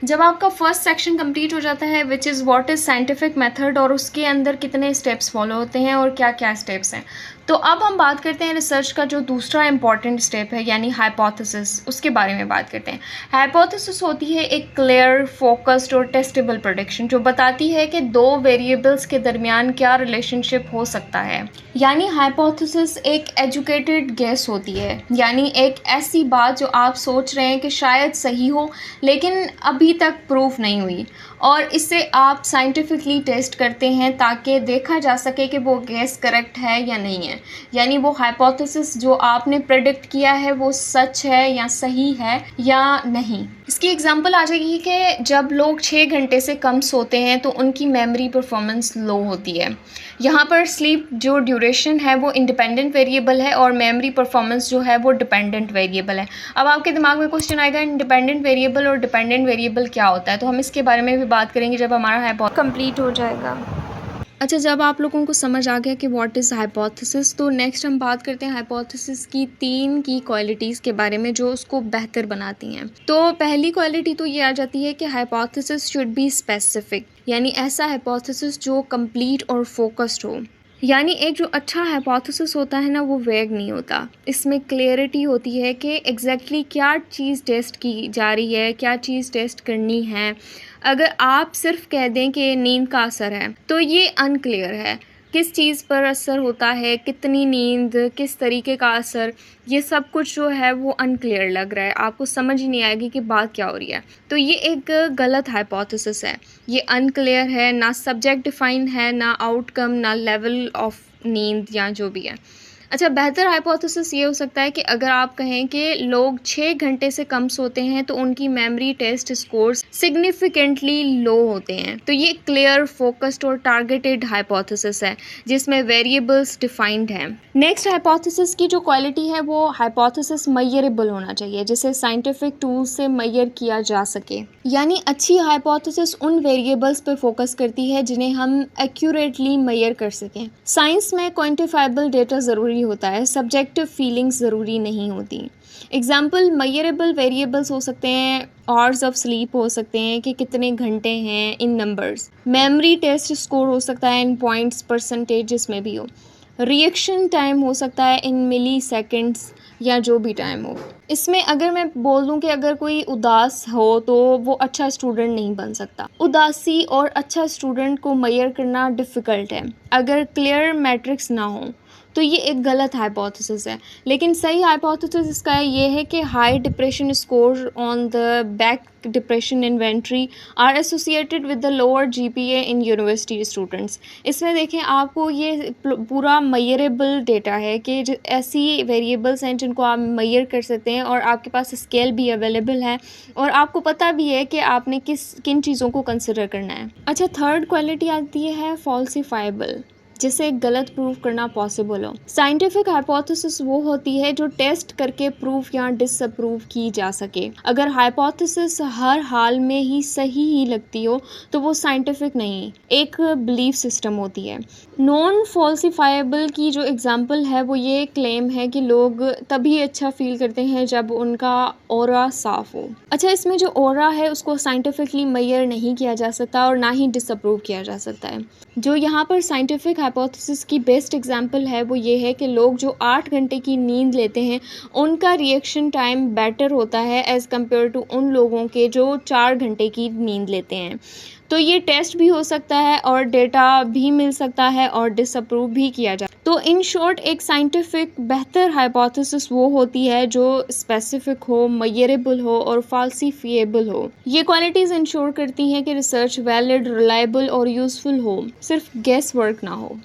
जब आपका first section complete हो जाता है which is what is scientific method और उसके अंदर कितने स्टेप्स फॉलो होते हैं और क्या क्या स्टेप्स हैं, तो अब हम बात करते हैं रिसर्च का जो दूसरा इंपॉर्टेंट स्टेप है यानी हाइपोथेसिस, उसके बारे में बात करते हैं। हाइपोथेसिस होती है एक क्लियर, फोकस्ड और टेस्टेबल प्रेडिक्शन जो बताती है कि दो वेरिएबल्स के दरमियान क्या रिलेशनशिप हो सकता है। यानी हाइपोथेसिस एक एजुकेटेड गेस होती है, यानी एक ऐसी बात जो आप सोच रहे हैं कि शायद सही हो लेकिन अभी तक प्रूफ नहीं हुई, और इससे आप साइंटिफिकली टेस्ट करते हैं ताकि देखा जा सके कि वो गेस करेक्ट है या नहीं है, यानी वो हाइपोथेसिस जो आपने प्रेडिक्ट किया है वो सच है या सही है या नहीं। इसकी एग्जांपल आ जाएगी कि जब लोग 6 घंटे से कम सोते हैं तो उनकी मेमोरी परफॉर्मेंस लो होती है। यहाँ पर स्लीप जो ड्यूरेशन है वो इंडिपेंडेंट वेरिएबल है और मेमोरी परफॉर्मेंस जो है वो डिपेंडेंट वेरिएबल है। अब आपके दिमाग में क्वेश्चन आएगा इंडिपेंडेंट वेरिएबल और डिपेंडेंट वेरिएबल क्या होता है, तो हम इसके बारे में भी बात करेंगे जब हमारा हाइपोथेसिस कंप्लीट हो जाएगा। अच्छा, जब आप लोगों को समझ आ गया कि व्हाट इज़ हाइपोथेसिस, तो नेक्स्ट हम बात करते हैं हाइपोथेसिस की 3 की क्वालिटीज़ के बारे में जो उसको बेहतर बनाती हैं। तो पहली क्वालिटी तो ये आ जाती है कि हाइपोथेसिस शुड बी स्पेसिफिक, यानी ऐसा हाइपोथेसिस जो कंप्लीट और फोकस्ड हो। यानी एक जो अच्छा हाइपोथेसिस होता है ना वो वेग नहीं होता, इसमें क्लियरिटी होती है कि एग्जैक्टली क्या चीज़ टेस्ट की जा रही है, क्या चीज़ टेस्ट करनी है। अगर आप सिर्फ कह दें कि नींद का असर है तो ये अनक्लियर है, किस चीज़ पर असर होता है, कितनी नींद, किस तरीके का असर, ये सब कुछ जो है वो अनक्लियर लग रहा है, आपको समझ ही नहीं आएगी कि बात क्या हो रही है। तो ये एक गलत हाइपोथेसिस है, ये अनक्लियर है, ना सब्जेक्ट डिफाइन है, ना आउटकम, ना लेवल ऑफ नींद या जो भी है। अच्छा, बेहतर हाइपोथेसिस ये हो सकता है कि अगर आप कहें कि लोग 6 घंटे से कम सोते हैं तो उनकी मेमोरी टेस्ट स्कोर्स सिग्निफिकेंटली लो होते हैं। तो ये क्लियर, फोकस्ड और टारगेटेड हाइपोथेसिस है जिसमें वेरिएबल्स डिफाइंड हैं। नेक्स्ट हाइपोथेसिस की जो क्वालिटी है वो हाइपोथेसिस मेजरेबल होना चाहिए, जिसे साइंटिफिक टूल्स से मेजर किया जा सके। यानी अच्छी हाइपोथेसिस उन वेरिएबल्स पर फोकस करती है जिन्हें हम एक्यूरेटली मेजर कर सकें। साइंस में क्वांटिफाइबल डेटा ज़रूरी होता है, सब्जेक्टिव फीलिंग्स ज़रूरी नहीं होती। एग्जाम्पल, मेजरेबल वेरिएबल्स हो सकते हैं, आवर्स ऑफ स्लीप हो सकते हैं कि कितने घंटे हैं इन नंबर्स, मेमोरी टेस्ट स्कोर हो सकता है इन पॉइंट्स, परसेंटेज जिसमें भी हो, रिएक्शन टाइम हो सकता है इन मिली सेकेंड्स या जो भी टाइम हो। इसमें अगर मैं बोल दूं कि अगर कोई उदास हो तो वो अच्छा स्टूडेंट नहीं बन सकता। उदासी और अच्छा स्टूडेंट को मेजर करना डिफ़िकल्ट है अगर क्लियर मैट्रिक्स ना हो, तो ये एक गलत हाइपोथेसिस है। लेकिन सही हाइपोथेसिस इसका ये है कि high depression score on the Beck depression inventory are associated with the lower GPA in university students. इसमें देखें आपको ये पूरा मेजरेबल डेटा है कि ऐसी वेरिएबल्स हैं जिनको आप मेजर कर सकते हैं और आपके पास स्केल भी अवेलेबल है और आपको पता भी है कि आपने किन चीज़ों को कंसिडर करना है। अच्छा, थर्ड क्वालिटी आती है फॉल्सिफाइबल, जिसे गलत प्रूफ करना पॉसिबल हो। साइंटिफिक हाइपोथेसिस वो होती है जो टेस्ट करके प्रूफ या डिसअप्रूव की जा सके। अगर हाइपोथेसिस हर हाल में ही सही ही लगती हो तो वो साइंटिफिक नहीं, एक बिलीफ सिस्टम होती है। नॉन फॉल्सिफाइबल की जो एग्जांपल है वो ये क्लेम है कि लोग तभी अच्छा फील करते हैं जब उनका ऑरा साफ हो। अच्छा, इसमें जो ऑरा है उसको साइंटिफिकली मेजर नहीं किया जा सकता और ना ही डिसअप्रूव किया जा सकता है। जो यहाँ पर साइंटिफिक हाइपोथेसिस की बेस्ट एग्जांपल है वो ये है कि लोग जो 8 घंटे की नींद लेते हैं उनका रिएक्शन टाइम बेटर होता है एज़ कम्पेयर टू उन लोगों के जो 4 घंटे की नींद लेते हैं। तो ये टेस्ट भी हो सकता है और डेटा भी मिल सकता है और डिसअप्रूव भी किया जाए। तो इन शॉर्ट एक साइंटिफिक बेहतर हाइपोथेसिस वो होती है जो स्पेसिफिक हो, मेजरेबल हो और फाल्सिफिएबल हो। ये क्वालिटीज़ इंश्योर करती हैं कि रिसर्च वैलिड, रिलायबल और यूज़फुल हो, सिर्फ गेस वर्क ना हो।